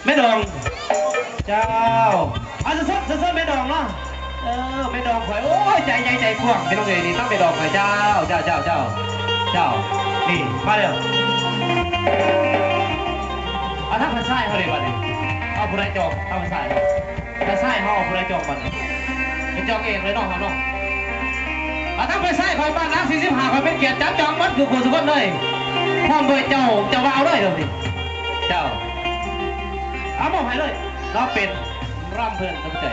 แม่ดองเจ้าเอาซะแม่ดองเนาะแม่ดองข่อยโอ้ยใจใหญ่ใจกว้างพี่น้องเอ๋ยนี่ต้องแม่ดองข่อยเจ้านี่มาเร็วเอาทั้งภาษาเขาเลยบัดนี้เอาผู้ใดจองทั้งภาษาเขาเอาผู้ใดจองบัดนี้เป็นจองเองเลยเนาะเขาเนาะเอาทั้งภาษาข่อยบ้านน้ำ45ข่อยเป็นเกียรติจับจองบัดคือคนสุขเลยพร้อมโดยเจ้าว่าวเลยเดี๋ยวนี้เจ้าเอาบอกให้เลยเราเป็นร่ำเพลินสมใจ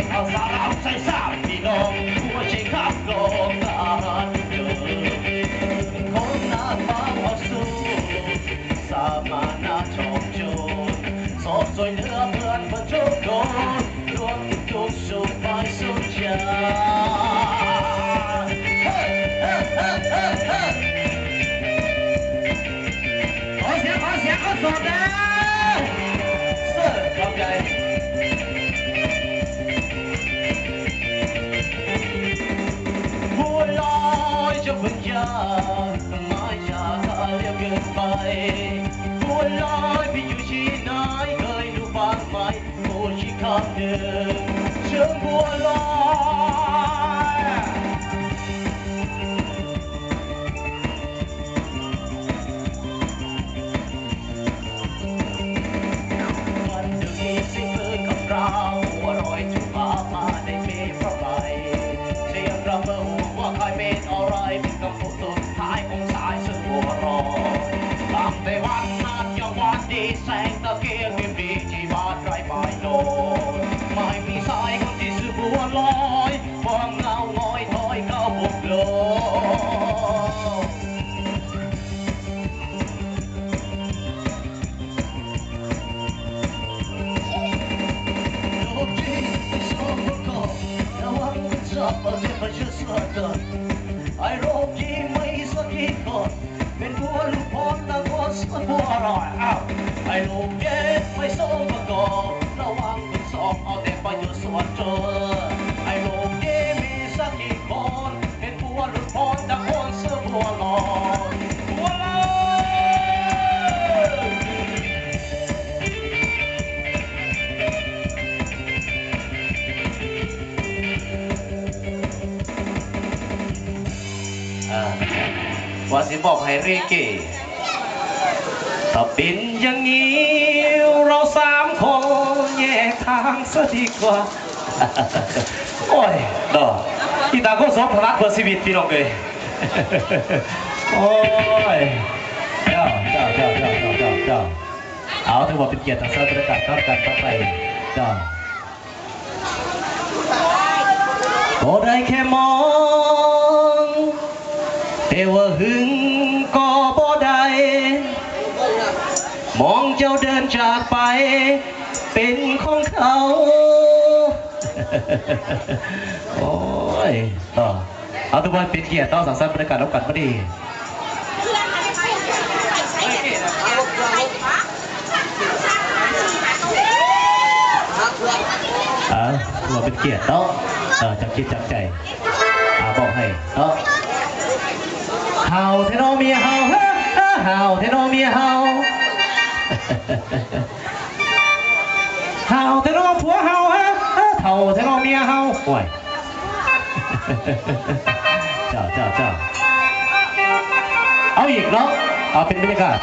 ยเอาสาวใส่สามพี่น้องหัวใจขับลงการเดินคนหน้าฟ้าเอาสู้สามารถน่าชมโจรสอบสวยเนื้อเพื่อนเพื่อนทุกคนรวมทุกสุขไปสุดใจขอเสียงเอาสอบได้เสิร์ฟขอบใจบัวลอยจะเป็นยาไม้ชาคาเรียบเกินไปบัวลอยพี่อยู่ที่ไหนเคยดูบ้างไหมโอ้ชิคาเดินเชิญบัวลอยวันหนึ่งมีสิ่งเกิดกับเราบัวลอยถูกพามาในเมฆพระใบเสียงระเบิดว่าใครเป็นอะไรเป็นคำพูดสุดท้ายของสายซึ่งบัวลอยตั้งแต่วันนั้นยังวันดีแสงตะเกียงเป็นดีที่บ้านไร้ปลายโลไม่มีสายคนที่ชื่อบัวลอยฟองเงาง้อยถอยเข้าบุกโลไอ้โรคที่ไม่สักทีก่อนเป็นบัวลูกพรและบัวสวนบัวอร่อยอ้าวไอ้ลูกเย็ดไม่ส่งประกอบระวังเป็นสอบเอาแต่ประโยชน์ส่วนเจอไอ้ลูกเย็ดมีสักทีก่อนเป็นบัวลูกพรและบัวสวนบัวลอยบัวลอยว่าสิบอกให้เรเก้ถ้าเป็นอย่างนี้เราสามคนแยกทางซะดีกว่าโอ้ยดอกที่ตาก็สมพลักเพื่อชีวิตพี่น้องเลยโอ้ยเจ้าเอาถือว่าเป็นเกียรติทางสร้างบรรยากาศเข้ากันเข้าไปเจ้าก็ได้แค่มองแต่ว่าหึงก็บ่ได้มองเจ้าเดินจากไปเป็นของเขาโอ้ยต่อเอาทุกวันเป็นเกียรติต่อสังสรรค์บรรยากาศรับกันพอดีตัวเป็นเกียรติเนาะจับคิดจับใจบอกให้เนาะเฮาเทโนเมียเฮาเฮาเทโนเมียเฮาเฮาเทโนผัวเฮาเฮาเทโนเมียเฮาโอ้ยเจ้าเอาอีกเนาะเอาเป็นบรรยากาศ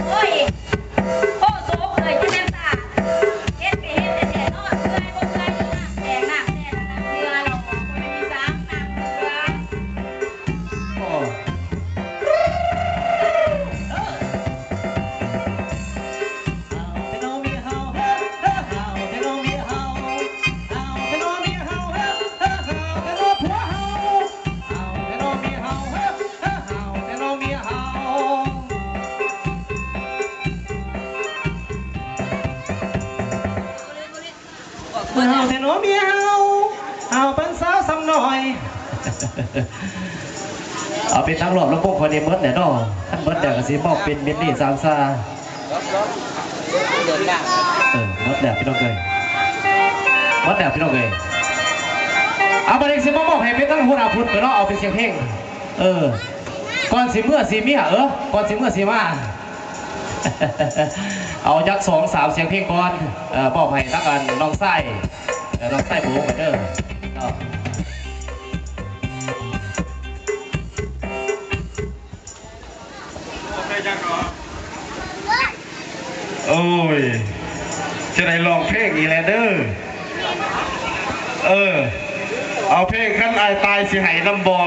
โอ้ยโอ้โซเคยที่แม่ตาเฮ็ดก็เฮ็ดแต่นอนเมื่อยบ่เมื่อยแดงหนักเรือเราไม่มีซ้ำหนักเรือเฮาเทโนเมียเฮาเป็นสาวซ้ำหน่อยเอาเป็นทั้งรอบแล้วพวกคนนี้มดเนี่ยเนาะท่านมดเดี๋ยวก็สิบอกเป็นมินนี่สามซาเดินได้มดเดี๋ยวพี่น้องเลยมดเดี๋ยวพี่น้องเลยเอาไปเลยสิมาบอกให้เป็นทั้งหัวหน้าพุทธเนาะเอาเป็นเสียงเพลงก่อนสิเมื่อสิเมียก่อนสิเมื่อสิมาเอายักษ์2-3เสียงเพลงก่อนบอกให้ทักกันน้องไส้โบ้กันเด้อโอ้ยจะได้ลองเพลงอีแลเดอร์เอาเพลงขั้นอายตายสิไหน้ำบอ